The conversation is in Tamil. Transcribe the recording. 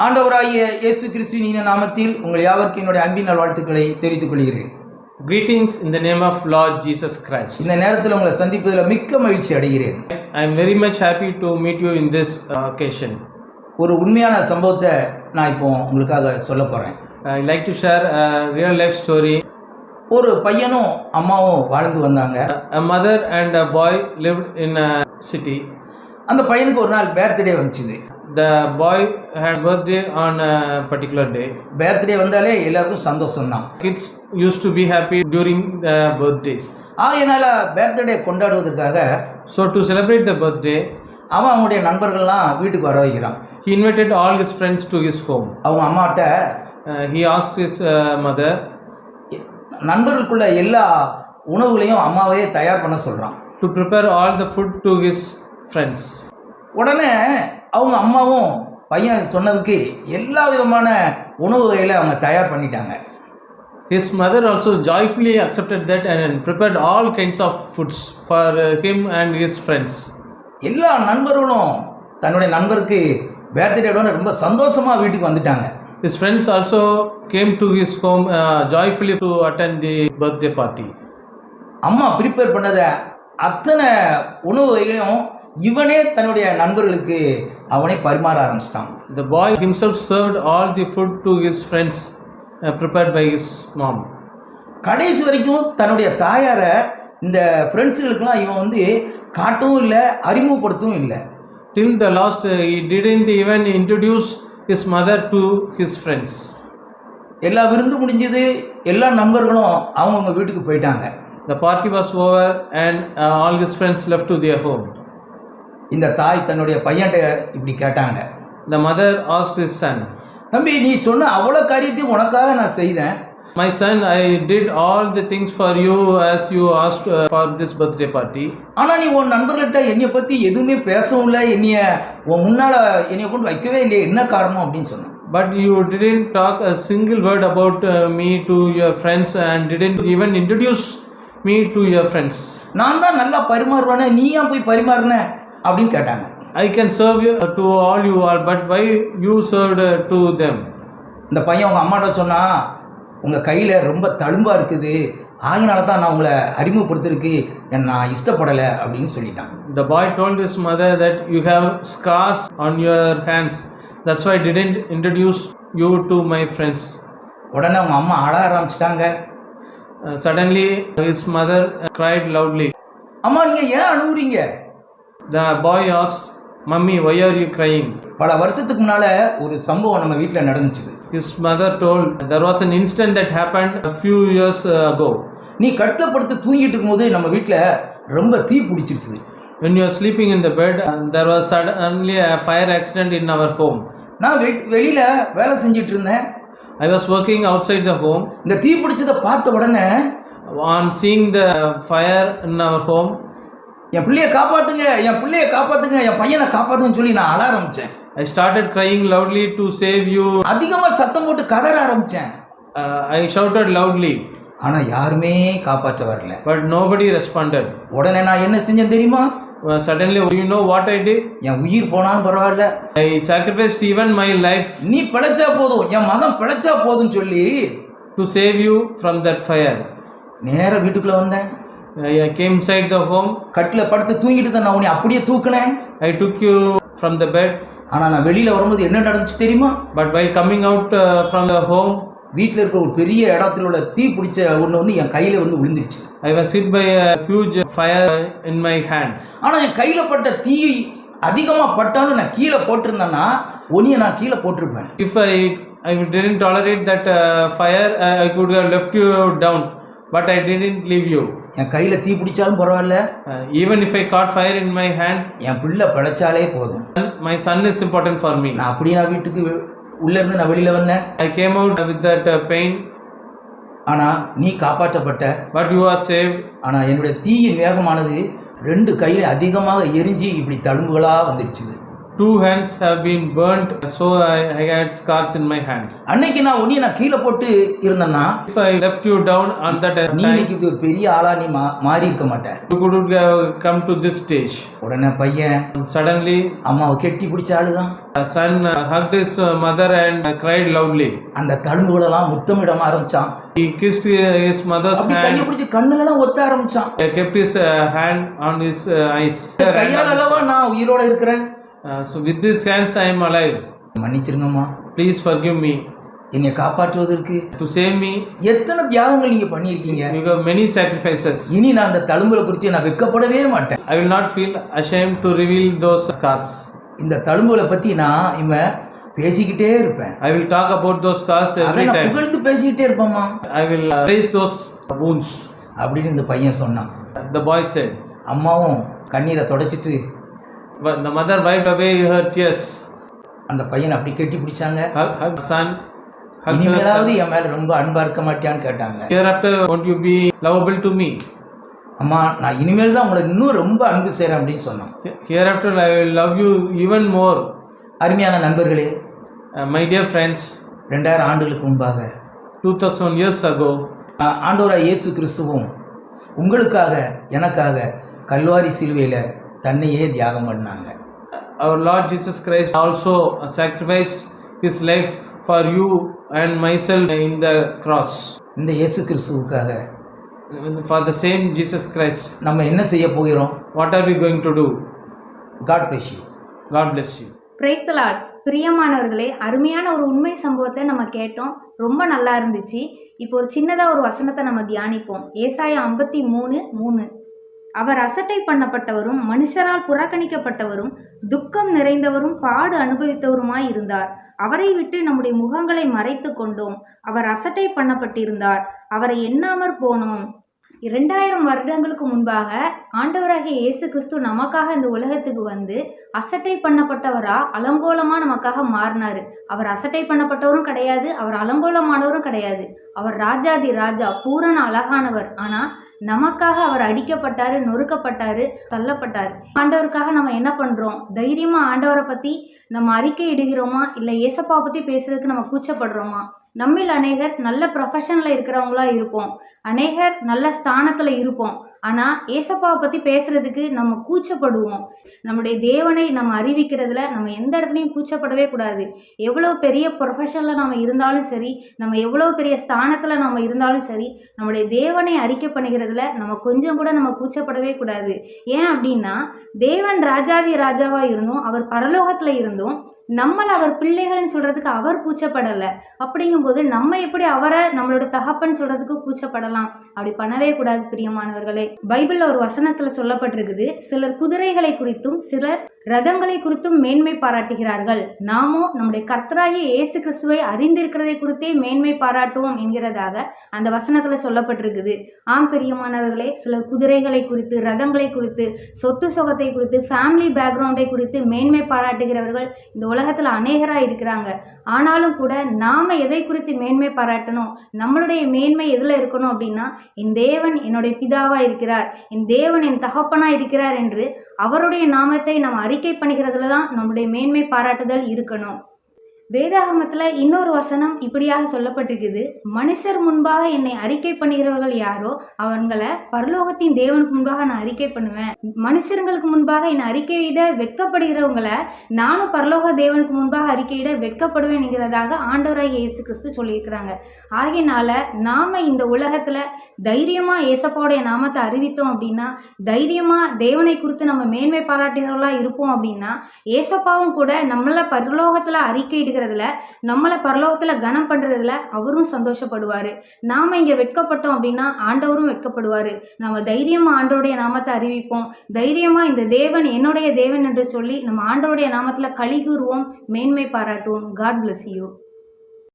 ஆண்டவராகிய இயேசு கிறிஸ்துவின் நாமத்தில் உங்கள் யாவருக்கும் என்னுடைய அன்பின் நல்வாழ்த்துக்களை தெரிவித்துக் கொள்கிறேன். Greetings in the name of Lord Jesus Christ. இந்த நேரத்தில் உங்களை சந்திப்பதில் மிக்க மகிழ்ச்சி அடைகிறேன். I am very much happy to meet you in this occasion. ஒரு உண்மையான சம்பவத்தை நான் இப்போ உங்களுக்காக சொல்ல போறேன். I like to share a real life story. ஒரு பையனும் அம்மாவும் வாழ்ந்து வந்தாங்க. A mother and a boy lived in a city. அந்த பையனுக்கு ஒரு நாள் பர்த்டே வந்துச்சு. The boy had birthday on a particular day. Birthday வந்தாலே எல்லாருக்கும் சந்தோஷம் தான். Kids used to be happy during the birthdays. ஆகையினால birthday கொண்டாடுவதற்காக So to celebrate the birthday, அவன் அவனுடைய நண்பர்கள்லாம் வீட்டுக்கு வர வைக்கிறான். he invited all his friends to his home. அவங்க அம்மாட்ட He asked his mother, நண்பர்களுக்குள்ள எல்லா உணவுகளையும் அம்மாவே தயார் பண்ண சொல்றான். to prepare all the food to his friends. உடனே அவங்க அம்மாவும் பையன் சொன்னதுக்கு எல்லா விதமான உணவு வகைகளை அவங்க தயார் பண்ணிட்டாங்க. His mother also joyfully accepted that and prepared all kinds of foods for him and his friends. எல்லா நண்பர்களும் தன்னுடைய நண்பருக்கு பர்த்டேவோட ரொம்ப சந்தோஷமா வீட்டுக்கு வந்துட்டாங்க. His friends also came to his home joyfully to attend the birthday party. அம்மா ப்ரிப்பேர் பண்ணத அத்தனை உணவு வகைகளையும் இவனே தன்னுடைய நண்பர்களுக்கு அவனே பரிமாற ஆரம்பிச்சிட்டான். The boy himself served all the food to his friends prepared by his mom. கடைசி வரைக்கும் தன்னுடைய தாயாரை இந்த ஃப்ரெண்ட்ஸுகளுக்கெல்லாம் இவன் வந்து காட்டவும் இல்லை, அறிமுகப்படுத்தவும் இல்லை. Till the last he didn't even introduce his mother to his friends. எல்லா விருந்து முடிஞ்சது, எல்லா நண்பர்களும் அவங்கவுங்க வீட்டுக்கு போயிட்டாங்க. The party was over and all his friends left to their home. இந்த தாய் தன்னுடைய பையன்கிட்ட இப்படி கேட்டாங்க. The mother asked his son, தம்பி, நீ சொன்ன அவ்வளோ காரியத்தையும் உனக்காக நான் செய்தேன். my son, I did all the things for you as you asked for this birthday party. ஆனால் நீ உன் நண்பர்கள்ட்ட என்னைய பற்றி எதுவுமே பேசவும் இல்லை, என்னைய உன் முன்னால் என்னைய கொண்டு வைக்கவே இல்லையே, என்ன காரணம் அப்படின்னு சொன்னேன். But you didn't talk a single word about me to your friends and didn't even introduce me to your friends. நான் தான் நல்லா பரிமாறுவானே, நீ ஏன் போய் பரிமாறின அப்படின்னு கேட்டாங்க. I can serve you to all you all, but why you served to them? இந்த பையன் உங்கள் அம்மாட்ட சொன்னா, உங்கள் கையில் ரொம்ப தழும்பாக இருக்குது, ஆகினால தான் நான் உங்களை அறிமுகப்படுத்துறதுக்கு நான் இஷ்டப்படலை அப்படின்னு சொல்லிட்டான். The boy told his mother that you have scars on your hands, that's why I didn't introduce you to my friends. உடனே அவங்க அம்மா அழ ஆரம்பிச்சிட்டாங்க. Suddenly his mother cried loudly. அம்மா, நீங்கள் ஏன் அழுகுறீங்க? The boy asked, Mummy, why are you crying? பல வருஷத்துக்கு முன்னால ஒரு சம்பவம் நம்ம வீட்டில் நடந்துச்சு. His mother told there was an incident that happened a few years ago. நீ கட்டில் படுத்து தூங்கிட்டு இருக்கும்போது நம்ம வீட்டில் ரொம்ப தீ பிடிச்சிருச்சு. When you are sleeping in the bed, there was suddenly a fire accident in our home. நான் வெளியில் வேலை செஞ்சிட்டு இருந்தேன். I was working outside the home. இந்த தீ பிடிச்சதை பார்த்த உடனே On seeing the fire in our home, என் பிள்ளையை காப்பாற்றுங்க, என் பிள்ளையை காப்பாற்றுங்க, என் பையனை காப்பாற்றுங்கன்னு சொல்லி நான் அழ ஆரம்பித்தேன். I started crying loudly to save you. அதிகமாக சத்தம் போட்டு கதற ஆரம்பித்தேன். I shouted loudly. ஆனால் யாருமே காப்பாற்ற வரல. But nobody responded. உடனே நான் என்ன செஞ்சேன் தெரியுமா? Suddenly, you know what I did? என் உயிர் போனாலும் பரவாயில்ல, I sacrificed even my life நீ பிழைச்சா போதும், என் மகன் பிழைச்சா போதும்னு சொல்லி to save you from that fire. நேராக வீட்டுக்குள்ளே வந்தேன். I came inside the home. கட்டில் படுத்து தூங்கிட்டு தான் நான் உன்னை அப்படியே தூக்கினேன். I took you from the bed. ஆனால் நான் வெளியில் வரும்போது என்ன நடந்துச்சு தெரியுமா? But while coming out from the home, வீட்டில் இருக்கிற ஒரு பெரிய இடத்துல தீ பிடிச்ச ஒன்று வந்து என் கையில் வந்து விழுந்துருச்சு. I was hit by a huge fire in my hand. ஆனால் என் கையில் பட்ட தீ அதிகமாக பட்டாலும் நான் கீழே போட்டிருந்தேன்னா உன்னையை நான் கீழே போட்டிருப்பேன். If I didn't tolerate that fire, I could have left you down. But I didn't leave you. என் கையில் தீ பிடிச்சாலும் பரவாயில்ல, Even if I caught fire in my hand, என் பிள்ளை பிழைச்சாலே போதும். my son is important for me. நான் அப்படியே நான் வீட்டுக்கு உள்ளேருந்து நான் வெளியில் வந்தேன். I came out with that pain. ஆனால் நீ காப்பாற்றப்பட்ட. But you are saved. ஆனால் என்னுடைய தீயின் வேகமானது 2 கையில் அதிகமாக எரிஞ்சு இப்படி தழும்புகளாக வந்துருச்சு. 2 hands have been burnt, so I had scars in my hand. அன்னைக்கு நான் கீழே போட்டு இருந்தேன்னா If I left you down on that நீ time, இன்னைக்கு இப்படி ஒரு பெரிய ஆளா நீ மாறி இருக்க மாட்ட. you couldn't have come to this stage. உடனே பையன் Suddenly, அம்மாவை கெட்டி பிடிச்ச ஆளுதான். the son hugged his mother and cried loudly. அந்த தழும்புகளெல்லாம் முத்தமிட ஆரம்பிச்சான். He kissed his mother's அப்படி கையை hand, பிடிச்சி கண்ணுலலாம் ஒத்த ஆரம்பிச்சான். kept his hand on his eyes. கையால் அளவா நான் உயிரோட இருக்கிறேன். So with these hands I am alive. மன்னிச்சிருங்கம்மா, Please forgive me. என்னை காப்பாற்றுவதற்கு To save me, எத்தனை தியாகங்கள் நீங்க பண்ணியிருக்கீங்க. you have many sacrifices. இனி நான் அந்த தழும்புகளை குறித்து நான் வெட்கப்படவே மாட்டேன். I will not feel ashamed to reveal those scars. இந்த தழும்புகளை பத்தி நான் இவன் பேசிக்கிட்டே இருப்பேன். I will talk about those scars அதை every நான் time. புகழ்ந்து பேசிக்கிட்டே இருப்பேம்மா I will raise those wounds. அப்படின்னு இந்த பையன் சொன்னான். The boy said. அம்மாவும் கண்ணீரை தொடச்சிட்டு But the mother wiped away her tears. அந்த பையனை அப்படி கெட்டி பிடிச்சாங்க. Hug son. Hug her இனிமேலாவது son. என் மேல ரொம்ப அன்பா இருக்க மாட்டியான்னு கேட்டாங்க. Hereafter, won't you be lovable to me? அம்மா நான் இனிமேல் தான் உங்களை இன்னும் ரொம்ப அன்பு செய்கிறேன் அப்படின்னு சொன்னான். Hereafter, I will love you even more. அருமையான நண்பர்களே, My dear friends, 2000 ஆண்டுகளுக்கு முன்பாக 2000 years ago, ஆண்டவராய் இயேசு கிறிஸ்துவும் உங்களுக்காக எனக்காக கல்வாரி சிலுவையில் தன்னையே தியாகம் பண்ணாங்க. our Lord Jesus Christ also sacrificed his life for you and myself in the cross. இந்த இயேசு கிறிஸ்துவுக்காக For the same Jesus Christ, நம்ம என்ன செய்ய போகிறோம்? what are we going to do? God bless you. God bless you. Praise the Lord. பிரியமானவர்களே, அருமையான ஒரு உண்மை சம்பவத்தை நம்ம கேட்டோம். ரொம்ப நல்லா இருந்துச்சு. இப்போ ஒரு சின்னதாக ஒரு வசனத்தை நம்ம தியானிப்போம். ஏசாயா 53:3. அவர் அசட்டை பண்ணப்பட்டவரும் மனுஷரால் புறக்கணிக்கப்பட்டவரும் துக்கம் நிறைந்தவரும் பாடு அனுபவித்தவருமாய் இருந்தார். அவரை விட்டு நம்முடைய முகங்களை மறைத்து கொண்டோம். அவர் அசட்டை பண்ணப்பட்டிருந்தார், அவரை எண்ணாமற் போனோம். 2000 வருடங்களுக்கு முன்பாக ஆண்டவராகிய இயேசு கிறிஸ்து நமக்காக இந்த உலகத்துக்கு வந்து அசட்டை பண்ணப்பட்டவரா அலங்கோலமா நமக்காக மாறினாரு. அவர் அசட்டை பண்ணப்பட்டவரும் கிடையாது, அவர் அலங்கோலமானவரும் கிடையாது. அவர் ராஜாதி ராஜா, பூரண அழகானவர். ஆனா நமக்காக அவர் அடிக்கப்பட்டாரு, நொறுக்கப்பட்டாரு, தள்ளப்பட்டாரு. ஆண்டவருக்காக நம்ம என்ன பண்றோம்? தைரியமா ஆண்டவரை பத்தி நம்ம அறிக்கை இடுகிறோமா, இல்லை ஏசப்பாவை பத்தி பேசுறதுக்கு நம்ம கூச்சப்படுறோமா? நம்மில் அநேகர் நல்ல ப்ரொஃபஷனில் இருக்கிறவங்களா இருப்போம், அநேகர் நல்ல ஸ்தானத்தில் இருப்போம். ஆனால் ஏசப்பாவை பற்றி பேசுகிறதுக்கு நம்ம கூச்சப்படுவோம். நம்முடைய தேவனை நம்ம அறிவிக்கிறதுல நம்ம எந்த இடத்துலையும் கூச்சப்படவே கூடாது. எவ்வளோ பெரிய ப்ரொஃபஷனில் நம்ம இருந்தாலும் சரி, நம்ம எவ்வளோ பெரிய ஸ்தானத்தில் நம்ம இருந்தாலும் சரி, நம்முடைய தேவனை அறிக்கை பண்ணுகிறதுல நம்ம கொஞ்சம் கூட நம்ம கூச்சப்படவே கூடாது. ஏன் அப்படின்னா, தேவன் ராஜாதி ராஜாவாக இருந்தோம், அவர் பரலோகத்தில் இருந்தோம், நம்மளை அவர் பிள்ளைகள்னு சொல்கிறதுக்கு அவர் கூச்சப்படலை. அப்படிங்கும்போது நம்ம எப்படி அவரை நம்மளோட தகப்பன்னு சொல்கிறதுக்கு கூச்சப்படலாம்? அப்படி பண்ணவே கூடாது பிரியமானவர்களே. பைபிளில் ஒரு வசனத்தில் சொல்லப்பட்டிருக்குது, சிலர் குதிரைகளை குறித்தும் சிலர் ரதங்களை குறித்தும் மேன்மை பாராட்டுகிறார்கள், நாமோ நம்முடைய கர்த்தராகிய இயேசு கிறிஸ்துவை அறிந்திருக்கிறதை குறித்தே மேன்மை பாராட்டுவோம் என்கிறதாக அந்த வசனத்தில் சொல்லப்பட்டிருக்குது. ஆம் பிரியமானவர்களே, சிலர் குதிரைகளை குறித்து, ரதங்களை குறித்து, சொத்து சுகத்தை குறித்து, ஃபேமிலி பேக்ரவுண்டை குறித்து மேன்மை பாராட்டுகிறவர்கள் இந்த உலகத்தில் அநேகராக இருக்கிறாங்க. ஆனாலும் கூட நாம் எதை குறித்து மேன்மை பாராட்டணும்? நம்மளுடைய மேன்மை எதில் இருக்கணும் அப்படின்னா, என் தேவன் என்னுடைய பிதாவாக இருக்கிறார், என் தேவன் என் தகப்பனாக இருக்கிறார் என்று அவருடைய நாமத்தை நாம் அறிக்கை பண்ணுகிறதுல தான் நம்முடைய மேன்மை பாராட்டுதல் இருக்கணும். வேதாகமத்தில் இன்னொரு வசனம் இப்படியாக சொல்லப்பட்டிருக்குது, மனுஷர் முன்பாக என்னை அறிக்கை பண்ணுகிறவர்கள் யாரோ அவங்களை பரலோகத்தின் தேவனுக்கு முன்பாக நான் அறிக்கை பண்ணுவேன். மனுஷர்களுக்கு முன்பாக என்னை அறிக்கையிட வெட்கப்படுகிறவங்களை நானும் பரலோக தேவனுக்கு முன்பாக அறிக்கையிட வெட்கப்படுவேன் என்கிறதாக ஆண்டவராகிய இயேசு கிறிஸ்து சொல்லியிருக்கிறாங்க. ஆகையினால நாம் இந்த உலகத்தில் தைரியமாக ஏசப்பாவுடைய நாமத்தை அறிவித்தோம் அப்படின்னா, தைரியமாக தேவனை குறித்து நம்ம மேன்மை பாராட்டுகிறவர்களாக இருப்போம் அப்படின்னா, ஏசப்பாவும் கூட நம்மளை பரலோகத்தில் அறிக்கையிடுகிறதுல, நம்மளை பரலோகத்தில் கனம் பண்ணுறதுல அவரும் சந்தோஷப்படுவார். நாம் இங்கே வெட்கப்பட்டோம் அப்படின்னா ஆண்டவரும் வெட்கப்படுவார். நம்ம தைரியமாக ஆண்டவருடைய நாமத்தை அறிவிப்போம், தைரியமாக இந்த தேவன் என்னுடைய தேவன் என்று சொல்லி நம்ம ஆண்டவருடைய நாமத்தில் களி கூறுவோம், மேன்மை பாராட்டுவோம். God bless you.